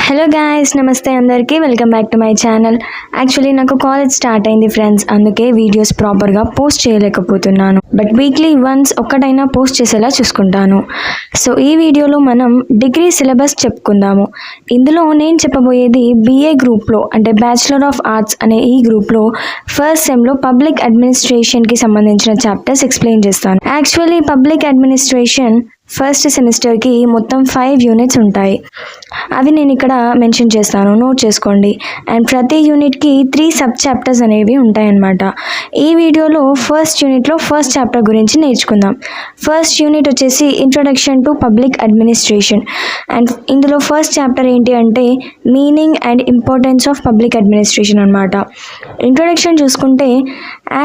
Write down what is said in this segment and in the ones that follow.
Hello guys, నమస్తే అందరికీ. Welcome back to my channel. Actually నాకు కాలేజ్ స్టార్ట్ అయింది ఫ్రెండ్స్, అందుకే వీడియోస్ ప్రాపర్గా పోస్ట్ చేయలేకపోతున్నాను. బట్ వీక్లీ వన్స్ ఒక్కటైనా పోస్ట్ చేసేలా చూసుకుంటాను. సో ఈ వీడియోలో మనం డిగ్రీ సిలబస్ చెప్పుకుందాము. ఇందులో నేను చెప్పబోయేది BA గ్రూప్లో అంటే బ్యాచిలర్ ఆఫ్ ఆర్ట్స్ అనే ఈ గ్రూప్లో ఫస్ట్ సెమ్లో పబ్లిక్ అడ్మినిస్ట్రేషన్కి సంబంధించిన చాప్టర్స్ ఎక్స్ప్లెయిన్ చేస్తాను. యాక్చువల్లీ పబ్లిక్ అడ్మినిస్ట్రేషన్ ఫస్ట్ సెమిస్టర్కి మొత్తం 5 యూనిట్స్ ఉంటాయి. అవి నేను ఇక్కడ మెన్షన్ చేస్తాను, నోట్ చేసుకోండి. అండ్ ప్రతి యూనిట్కి 3 సబ్ చాప్టర్స్ అనేవి ఉంటాయన్నమాట. ఈ వీడియోలో ఫస్ట్ యూనిట్లో ఫస్ట్ చాప్టర్ గురించి నేర్చుకుందాం. ఫస్ట్ యూనిట్ వచ్చేసి introduction to public administration. And ఇందులో ఫస్ట్ చాప్టర్ ఏంటి అంటే meaning and importance of public administration అనమాట. ఇంట్రొడక్షన్ చూసుకుంటే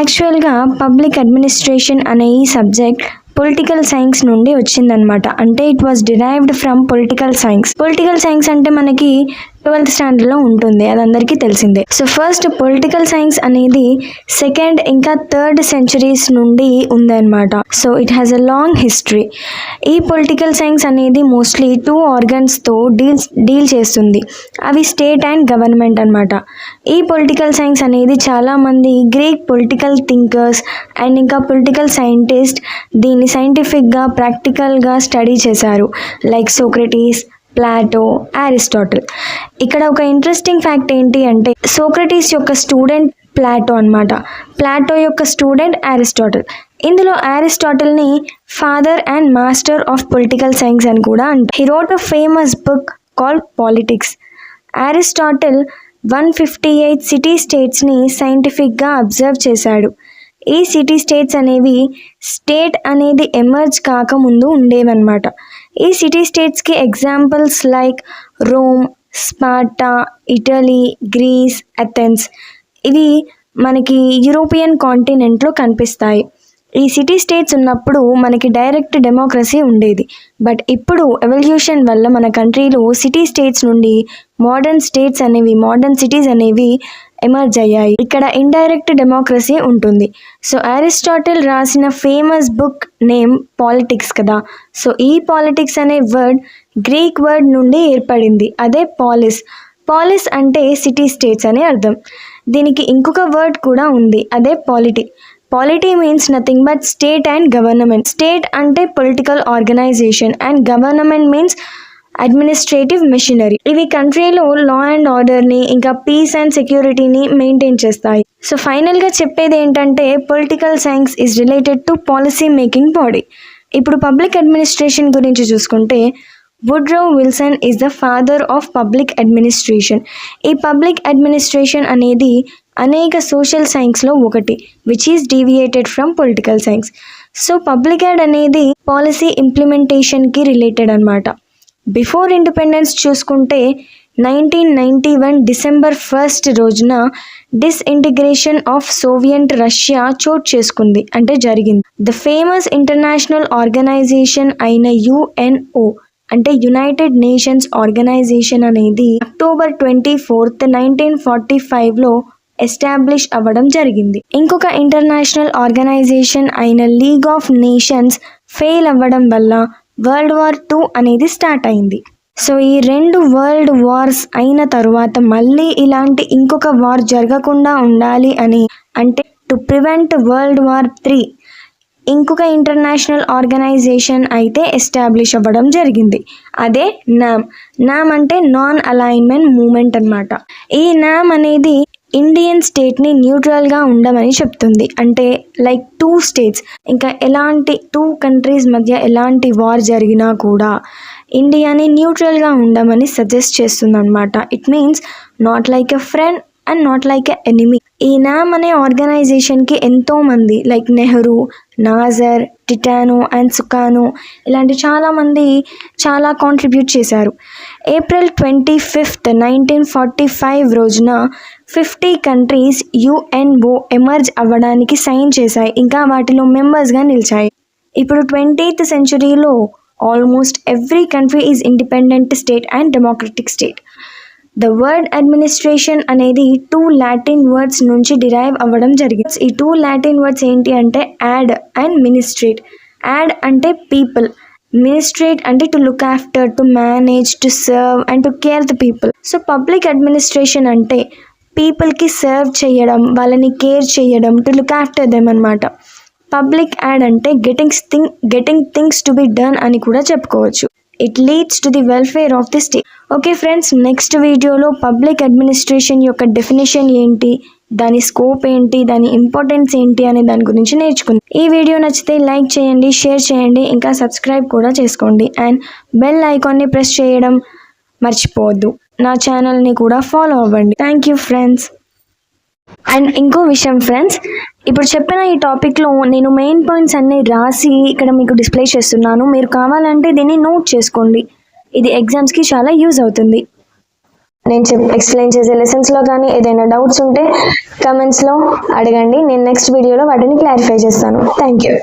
యాక్చువల్గా పబ్లిక్ అడ్మినిస్ట్రేషన్ అనే ఈ సబ్జెక్ట్ పొలిటికల్ సైన్స్ నుండి వచ్చిందనమాట. అంటే it was derived from political science. Political science అంటే మనకి 12th స్టాండర్డ్లో ఉంటుంది, అది అందరికీ తెలిసిందే. సో ఫస్ట్ పొలిటికల్ సైన్స్ అనేది 2nd ఇంకా 3rd సెంచరీస్ నుండి ఉందన్నమాట. So it has a long history. ఈ పొలిటికల్ సైన్స్ అనేది మోస్ట్లీ 2 ఆర్గన్స్తో డీల్ చేస్తుంది. అవి స్టేట్ అండ్ గవర్నమెంట్ అనమాట. ఈ పొలిటికల్ సైన్స్ అనేది చాలామంది గ్రీక్ పొలిటికల్ థింకర్స్ అండ్ ఇంకా పొలిటికల్ సైంటిస్ట్ దీన్ని సైంటిఫిక్గా ప్రాక్టికల్గా స్టడీ చేశారు. Like Socrates, Plato, Aristotle. ఇక్కడ ఒక ఇంట్రెస్టింగ్ ఫ్యాక్ట్ ఏంటి అంటే సోక్రటీస్ యొక్క స్టూడెంట్ ప్లాటో అనమాట. ప్లాటో యొక్క స్టూడెంట్ అరిస్టాటిల్. ఇందులో అరిస్టాటిల్ని father and master of political science అని కూడా అంటారు. He wrote a famous book called politics. Aristotle 158 city స్టేట్స్ని సైంటిఫిక్గా అబ్జర్వ్ చేశాడు. ఈ సిటీ స్టేట్స్ అనేవి స్టేట్ అనేది ఎమర్జ్ కాకముందు ఉండేవన్నమాట. ఈ సిటీ స్టేట్స్కి examples like Rome, Sparta, Italy, Greece, Athens. ఇవి మనకి యూరోపియన్ కాంటినెంట్లో కనిపిస్తాయి. ఈ సిటీ స్టేట్స్ ఉన్నప్పుడు మనకి డైరెక్ట్ డెమోక్రసీ ఉండేది. బట్ ఇప్పుడు ఎవల్యూషన్ వల్ల మన కంట్రీలో సిటీ స్టేట్స్ నుండి మోడర్న్ సిటీస్ అనేవి ఎమర్జ్ అయ్యాయి. ఇక్కడ ఇండైరెక్ట్ డెమోక్రసీ ఉంటుంది. సో అరిస్టాటిల్ రాసిన ఫేమస్ బుక్ నేమ్ పాలిటిక్స్ కదా. సో ఈ పాలిటిక్స్ అనే వర్డ్ గ్రీక్ వర్డ్ నుండి ఏర్పడింది, అదే పాలిస్. పాలిస్ అంటే సిటీ స్టేట్స్ అని అర్థం. దీనికి ఇంకొక వర్డ్ కూడా ఉంది, అదే polity. Polity means nothing but state and government. State అంటే political organisation and government means administrative machinery. ఇవి కంట్రీలో లా అండ్ ఆర్డర్ని ఇంకా పీస్ అండ్ సెక్యూరిటీని మెయింటైన్ చేస్తాయి. సో ఫైనల్గా చెప్పేది ఏంటంటే political science is related to policy making body. ఇప్పుడు పబ్లిక్ అడ్మినిస్ట్రేషన్ గురించి చూసుకుంటే Woodrow Wilson is the father of public administration. ఈ పబ్లిక్ అడ్మినిస్ట్రేషన్ అనేది అనేక సోషల్ సైన్స్లో ఒకటి, which is deviated from political science. So public add అనేది పాలసీ ఇంప్లిమెంటేషన్కి రిలేటెడ్ అనమాట. బిఫోర్ ఇండిపెండెన్స్ చూసుకుంటే 1991 డిసెంబర్ 1 రోజున డిస్ఇంటిగ్రేషన్ ఆఫ్ సోవియట్ రష్యా చోటు చేసుకుంది, అంటే జరిగింది. ద ఫేమస్ ఇంటర్నేషనల్ ఆర్గనైజేషన్ అయిన UNO అంటే యునైటెడ్ నేషన్స్ ఆర్గనైజేషన్ అనేది అక్టోబర్ 24, 1945లో ఎస్టాబ్లిష్ అవ్వడం జరిగింది. ఇంకొక ఇంటర్నేషనల్ ఆర్గనైజేషన్ అయిన లీగ్ ఆఫ్ నేషన్స్ ఫెయిల్ అవ్వడం వల్ల World War II అనేది స్టార్ట్ అయింది. సో ఈ 2 వరల్డ్ వార్స్ అయిన తరువాత మళ్ళీ ఇలాంటి ఇంకొక వార్ జరగకుండా ఉండాలి అని, అంటే to prevent World War III, ఇంకొక ఇంటర్నేషనల్ ఆర్గనైజేషన్ అయితే ఎస్టాబ్లిష్ అవ్వడం జరిగింది, అదే నామ్ అంటే నాన్ అలైన్మెంట్ మూమెంట్ అనమాట. ఈ నామ్ అనేది ఇండియన్ స్టేట్ని న్యూట్రల్గా ఉండమని చెప్తుంది. అంటే లైక్ 2 స్టేట్స్ ఇంకా ఎలాంటి 2 కంట్రీస్ మధ్య ఎలాంటి వార్ జరిగినా కూడా ఇండియాని న్యూట్రల్గా ఉండమని సజెస్ట్ చేస్తుంది అనమాట. It means not like a friend and not like a enemy. ఈ నామ్ అనే ఆర్గనైజేషన్కి ఎంతోమంది లైక్ నెహ్రూ, నాజర్, టిటానో అండ్ సుకానో ఇలాంటి చాలామంది చాలా కాంట్రిబ్యూట్ చేశారు. ఏప్రిల్ 25, 1945 రోజున 50 కంట్రీస్ UNO ఎమర్జ్ అవ్వడానికి సైన్ చేశాయి, ఇంకా వాటిలో మెంబర్స్గా నిలిచాయి. ఇప్పుడు 20th సెంచరీలో almost every country is independent state and democratic state. The word administration అనేది 2 లాటిన్ వర్డ్స్ నుంచి డిరైవ్ అవ్వడం జరిగింది. ఈ 2 లాటిన్ వర్డ్స్ ఏంటి అంటే యాడ్ అండ్ మినిస్ట్రేట్. యాడ్ అంటే పీపుల్ మినిస్ట్రేట్ అంటే to look after, to manage, to serve and to care the people. So public administration అంటే పీపుల్కి సర్వ్ చేయడం, వాళ్ళని కేర్ చేయడం, టు లుక్ ఆఫ్టర్ దెమ్ అనమాట. పబ్లిక్ యాడ్ అంటే getting things to be done అని కూడా చెప్పుకోవచ్చు. It leads to the welfare of the state. Okay friends, next వీడియోలో పబ్లిక్ అడ్మినిస్ట్రేషన్ యొక్క డెఫినేషన్ ఏంటి, దాని స్కోప్ ఏంటి, దాని ఇంపార్టెన్స్ ఏంటి అనే దాని గురించి నేర్చుకుందాం. ఈ వీడియో నచ్చితే లైక్ చేయండి, షేర్ చేయండి, ఇంకా సబ్స్క్రైబ్ కూడా చేసుకోండి అండ్ బెల్ ఐకాన్ని ప్రెస్ చేయడం మర్చిపోవద్దు. నా ఛానల్ని కూడా ఫాలో అవ్వండి. Thank you friends. అండ్ ఇంకో విషయం ఫ్రెండ్స్, ఇప్పుడు చెప్పిన ఈ టాపిక్లో నేను మెయిన్ పాయింట్స్ అన్నీ రాసి ఇక్కడ మీకు డిస్ప్లే చేస్తున్నాను. మీరు కావాలంటే దీన్ని నోట్ చేసుకోండి. ఇది ఎగ్జామ్స్కి చాలా యూజ్ అవుతుంది. నేను ఎక్స్ప్లెయిన్ చేసే లెసన్స్లో కానీ ఏదైనా డౌట్స్ ఉంటే కమెంట్స్లో అడగండి. నేను నెక్స్ట్ వీడియోలో వాటిని క్లారిఫై చేస్తాను. Thank you.